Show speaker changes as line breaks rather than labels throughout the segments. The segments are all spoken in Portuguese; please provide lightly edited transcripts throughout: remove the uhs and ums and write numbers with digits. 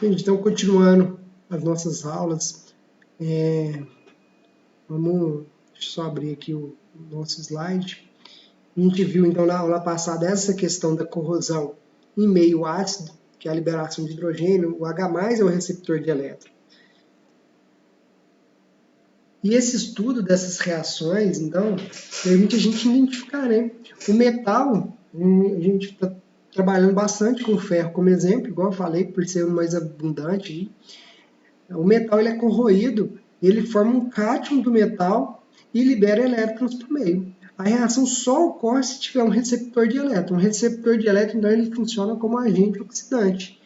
Gente, então, continuando as nossas aulas, deixa eu só abrir aqui o nosso slide. A gente viu, então, na aula passada essa questão da corrosão em meio ácido, que é a liberação de hidrogênio. O H+ é o receptor de elétron. E esse estudo dessas reações, então, permite a gente identificar, né? O metal, a gente está trabalhando bastante com o ferro como exemplo, igual eu falei, por ser o mais abundante. O metal ele é corroído, ele forma um cátion do metal e libera elétrons para o meio. A reação só ocorre se tiver um receptor de elétron. Um receptor de elétron, então, ele funciona como agente oxidante,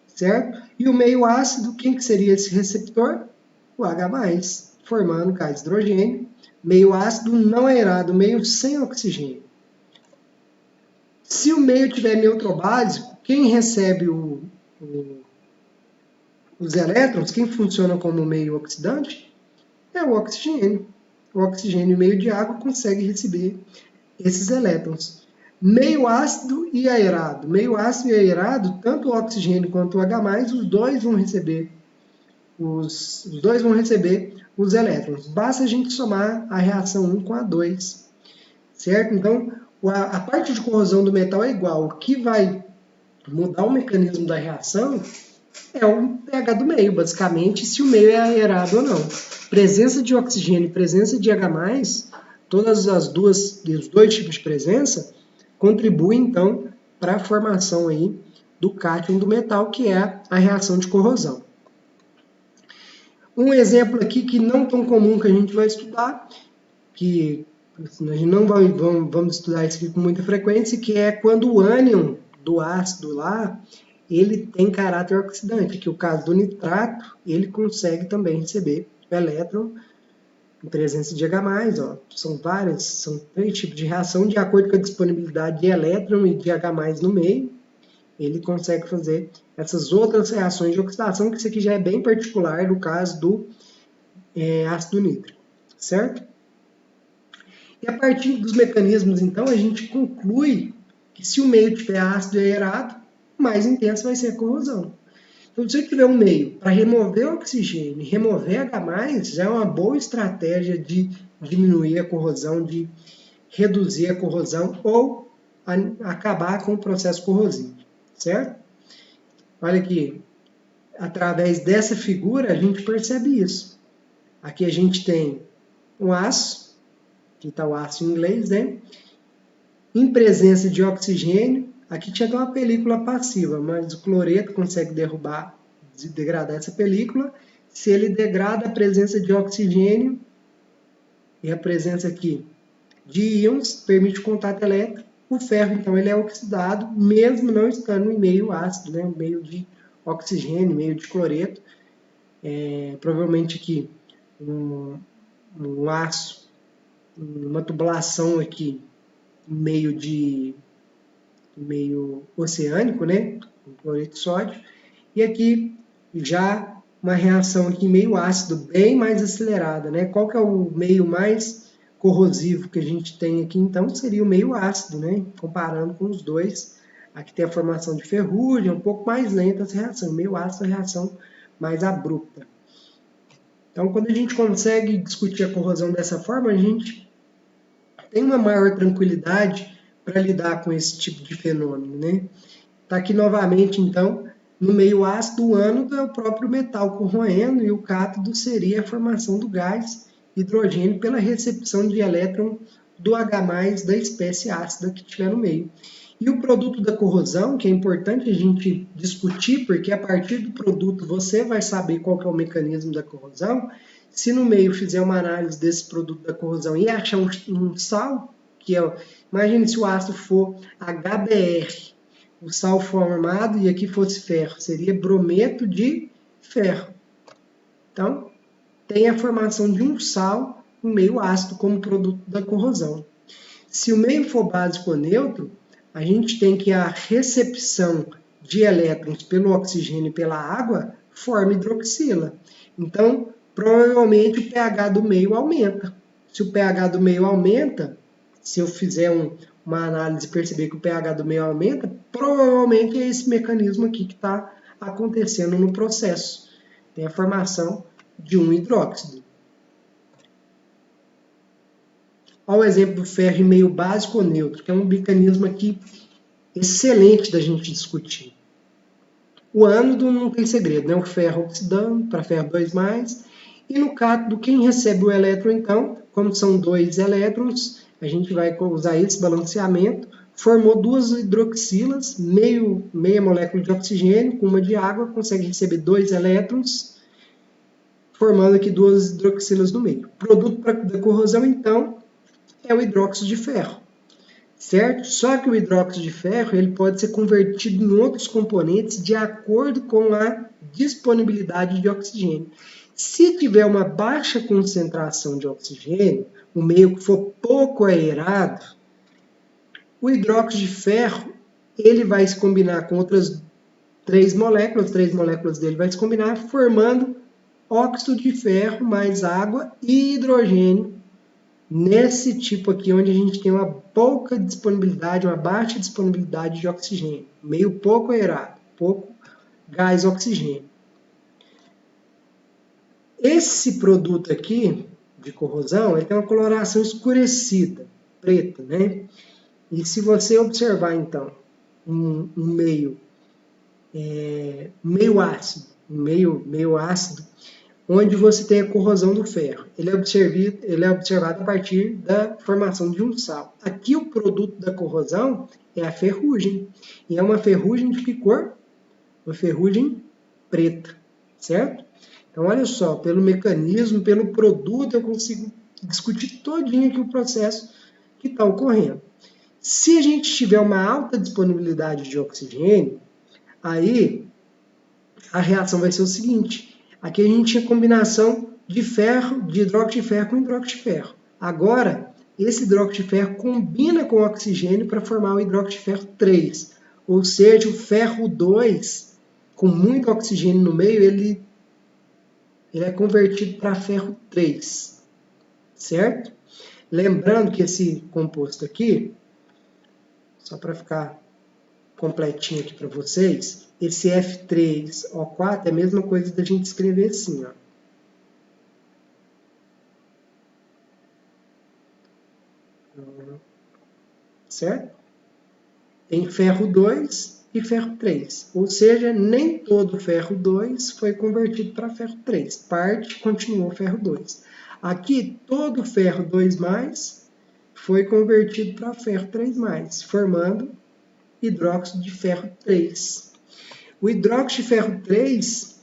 certo? E o meio ácido, quem que seria esse receptor? O H+, formando gás hidrogênio. Meio ácido não aerado, meio sem oxigênio. Se o meio tiver neutrobásico, quem recebe os elétrons, quem funciona como meio oxidante, é o oxigênio. O oxigênio, meio de água, consegue receber esses elétrons. Meio ácido e aerado. Meio ácido e aerado, tanto o oxigênio quanto o H+, os dois vão receber os elétrons. Basta a gente somar a reação 1 com a 2, certo? Então, a parte de corrosão do metal é igual. O que vai mudar o mecanismo da reação é o pH do meio, basicamente, se o meio é aerado ou não. Presença de oxigênio e presença de H+, todas os dois tipos de presença, contribuem, então, para a formação aí do cátion do metal, que é a reação de corrosão. Um exemplo aqui que não tão comum que a gente vai estudar, que a gente não vamos estudar isso aqui com muita frequência, que é quando o ânion do ácido lá, ele tem caráter oxidante, que o caso do nitrato, ele consegue também receber o elétron em presença de H+, ó. São 3 tipos de reação, de acordo com a disponibilidade de elétron e de H+ no meio, ele consegue fazer essas outras reações de oxidação, que isso aqui já é bem particular do caso do ácido nítrico, certo? E a partir dos mecanismos, então, a gente conclui que se o meio tiver ácido e aerado, mais intensa vai ser a corrosão. Então, se eu tiver um meio para remover o oxigênio e remover H+, já é uma boa estratégia de diminuir a corrosão, de reduzir a corrosão ou acabar com o processo corrosivo, certo? Olha aqui, através dessa figura a gente percebe isso. Aqui a gente tem um aço, aqui está o aço em inglês, né? Em presença de oxigênio, aqui tinha até uma película passiva, mas o cloreto consegue degradar essa película. Se ele degrada a presença de oxigênio e a presença aqui de íons, permite o contato elétrico. O ferro, então, ele é oxidado, mesmo não estando em meio ácido, né? Meio de oxigênio, meio de cloreto. Provavelmente aqui um aço, uma tubulação aqui, meio oceânico, né? Com cloreto de sódio. E aqui já uma reação aqui meio ácido, bem mais acelerada, né? Qual que é o meio mais corrosivo que a gente tem aqui? Então, seria o meio ácido, né? Comparando com os dois. Aqui tem a formação de ferrugem, um pouco mais lenta essa reação. O meio ácido é a reação mais abrupta. Então, quando a gente consegue discutir a corrosão dessa forma, a gente tem uma maior tranquilidade para lidar com esse tipo de fenômeno, né? Está aqui novamente, então, no meio ácido, o ânodo é o próprio metal corroendo e o cátodo seria a formação do gás hidrogênio pela recepção de elétron do H+ da espécie ácida que estiver no meio. E o produto da corrosão, que é importante a gente discutir, porque a partir do produto você vai saber qual que é o mecanismo da corrosão. Se no meio fizer uma análise desse produto da corrosão e achar um sal, que é, imagine se o ácido for HBr, o sal formado, e aqui fosse ferro, seria brometo de ferro. Então, tem a formação de um sal, um meio ácido, como produto da corrosão. Se o meio for básico ou neutro, a gente tem que a recepção de elétrons pelo oxigênio e pela água forma hidroxila. Então, provavelmente o pH do meio aumenta. Se o pH do meio aumenta, se eu fizer uma análise e perceber que o pH do meio aumenta, provavelmente é esse mecanismo aqui que está acontecendo no processo. Tem a formação de um hidróxido. Olha o exemplo do ferro em meio básico ou neutro, que é um mecanismo aqui excelente da gente discutir. O ânodo não tem segredo, né? O ferro oxidando para ferro 2+, e no cátodo, quem recebe o elétron, então, como são 2 elétrons, a gente vai usar esse balanceamento, formou 2 hidroxilas, meia molécula de oxigênio com uma de água, consegue receber 2 elétrons, formando aqui 2 hidroxilas no meio. O produto da corrosão, então, é o hidróxido de ferro, certo? Só que o hidróxido de ferro ele pode ser convertido em outros componentes de acordo com a disponibilidade de oxigênio. Se tiver uma baixa concentração de oxigênio, o meio que for pouco aerado, o hidróxido de ferro ele vai se combinar com outras 3 moléculas dele vai se combinar, formando óxido de ferro mais água e hidrogênio, nesse tipo aqui, onde a gente tem uma pouca disponibilidade, uma baixa disponibilidade de oxigênio, meio pouco aerado, pouco gás oxigênio. Esse produto aqui, de corrosão, ele tem uma coloração escurecida, preta, né? E se você observar, então, um meio meio ácido, onde você tem a corrosão do ferro. Ele é observado a partir da formação de um sal. Aqui o produto da corrosão é a ferrugem. E é uma ferrugem de que cor? Uma ferrugem preta, certo? Então, olha só, pelo mecanismo, pelo produto, eu consigo discutir todinho aqui o processo que está ocorrendo. Se a gente tiver uma alta disponibilidade de oxigênio, aí a reação vai ser o seguinte. Aqui a gente tinha combinação de ferro, de hidróxido de ferro com hidróxido de ferro. Agora, esse hidróxido de ferro combina com o oxigênio para formar o hidróxido de ferro 3. Ou seja, o ferro 2, com muito oxigênio no meio, ele é convertido para ferro 3. Certo? Lembrando que esse composto aqui, só para ficar completinho aqui para vocês, esse F3O4 é a mesma coisa da gente escrever assim, ó. Certo? Tem ferro 2 e ferro 3. Ou seja, nem todo ferro 2 foi convertido para ferro 3. Parte continuou ferro 2. Aqui, todo ferro 2+, foi convertido para ferro 3+, formando hidróxido de ferro 3. O hidróxido de ferro 3,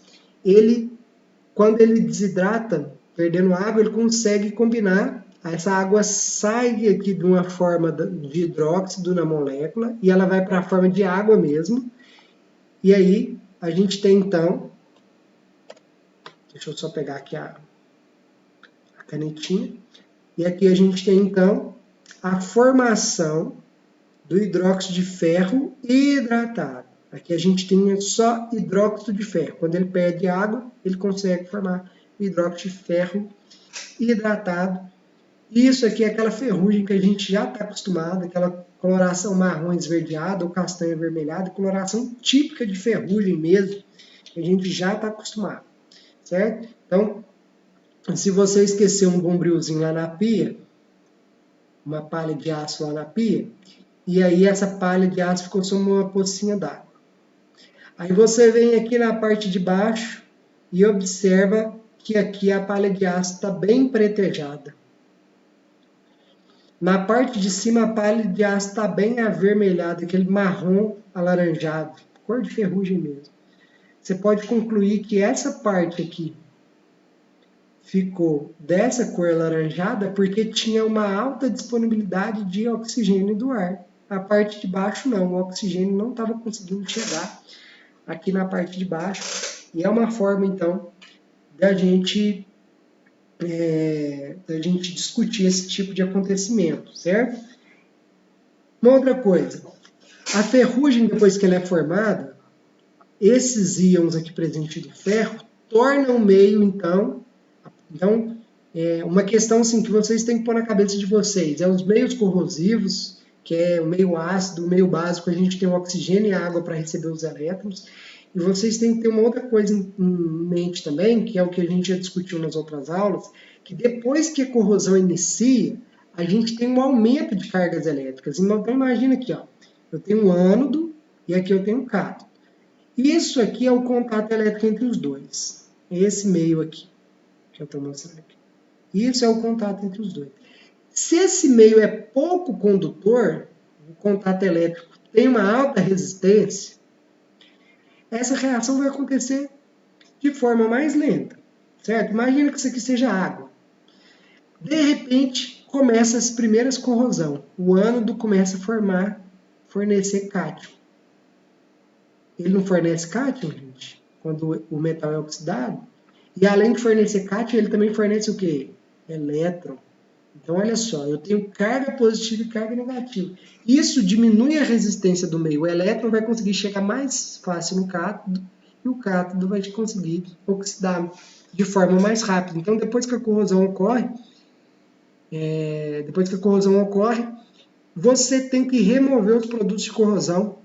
quando ele desidrata, perdendo água, ele consegue combinar. Essa água sai aqui de uma forma de hidróxido na molécula e ela vai para a forma de água mesmo. E aí a gente tem então, deixa eu só pegar aqui a canetinha. E aqui a gente tem então a formação do hidróxido de ferro hidratado. Aqui a gente tem só hidróxido de ferro. Quando ele perde água, ele consegue formar o hidróxido de ferro hidratado. Isso aqui é aquela ferrugem que a gente já está acostumado, aquela coloração marrom esverdeada ou castanha avermelhada, coloração típica de ferrugem mesmo, que a gente já está acostumado, certo? Então, se você esquecer um bombrilzinho lá na pia, uma palha de aço lá na pia, e aí essa palha de aço ficou só uma pocinha d'água. Aí você vem aqui na parte de baixo e observa que aqui a palha de aço está bem pretejada. Na parte de cima a palha de aço está bem avermelhada, aquele marrom alaranjado, cor de ferrugem mesmo. Você pode concluir que essa parte aqui ficou dessa cor alaranjada porque tinha uma alta disponibilidade de oxigênio do ar. A parte de baixo não, o oxigênio não estava conseguindo chegar aqui na parte de baixo. E é uma forma, então, da gente discutir esse tipo de acontecimento, certo? Uma outra coisa, a ferrugem, depois que ela é formada, esses íons aqui presentes do ferro tornam o meio, então, uma questão assim, que vocês têm que pôr na cabeça de vocês, os meios corrosivos, que é o meio ácido, o meio básico, a gente tem o oxigênio e a água para receber os elétrons, E vocês têm que ter uma outra coisa em mente também, que é o que a gente já discutiu nas outras aulas, que depois que a corrosão inicia, a gente tem um aumento de cargas elétricas. Então imagina aqui, ó, eu tenho um ânodo e aqui eu tenho um cátodo. Isso aqui é o contato elétrico entre os dois. Esse meio aqui, que eu estou mostrando aqui. Isso é o contato entre os dois. Se esse meio é pouco condutor, o contato elétrico tem uma alta resistência, essa reação vai acontecer de forma mais lenta, certo? Imagina que isso aqui seja água. De repente, começa as primeiras corrosão. O ânodo começa a fornecer cátion. Ele não fornece cátion, gente, quando o metal é oxidado. E além de fornecer cátion, ele também fornece o quê? Elétron. Então, olha só, eu tenho carga positiva e carga negativa. Isso diminui a resistência do meio. O elétron vai conseguir chegar mais fácil no cátodo e o cátodo vai conseguir oxidar de forma mais rápida. Então, depois que a corrosão ocorre, você tem que remover os produtos de corrosão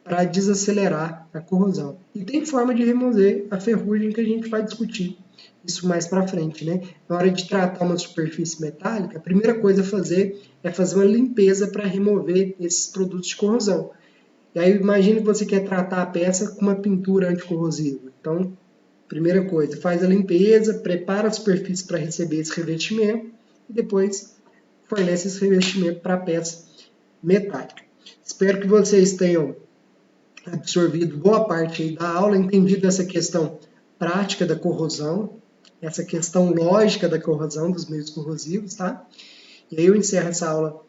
para desacelerar a corrosão. E tem forma de remover a ferrugem que a gente vai discutir isso mais para frente, né? Na hora de tratar uma superfície metálica, a primeira coisa a fazer é fazer uma limpeza para remover esses produtos de corrosão. E aí imagine que você quer tratar a peça com uma pintura anticorrosiva. Então, primeira coisa, faz a limpeza, prepara a superfície para receber esse revestimento e depois fornece esse revestimento para a peça metálica. Espero que vocês tenham absorvido boa parte aí da aula, entendido essa questão prática da corrosão, essa questão lógica da corrosão dos meios corrosivos, tá? E aí eu encerro essa aula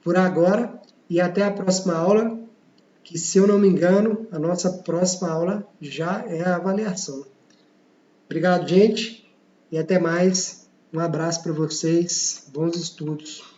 por agora e até a próxima aula, que se eu não me engano, a nossa próxima aula já é a avaliação. Obrigado, gente, e até mais. Um abraço para vocês, bons estudos.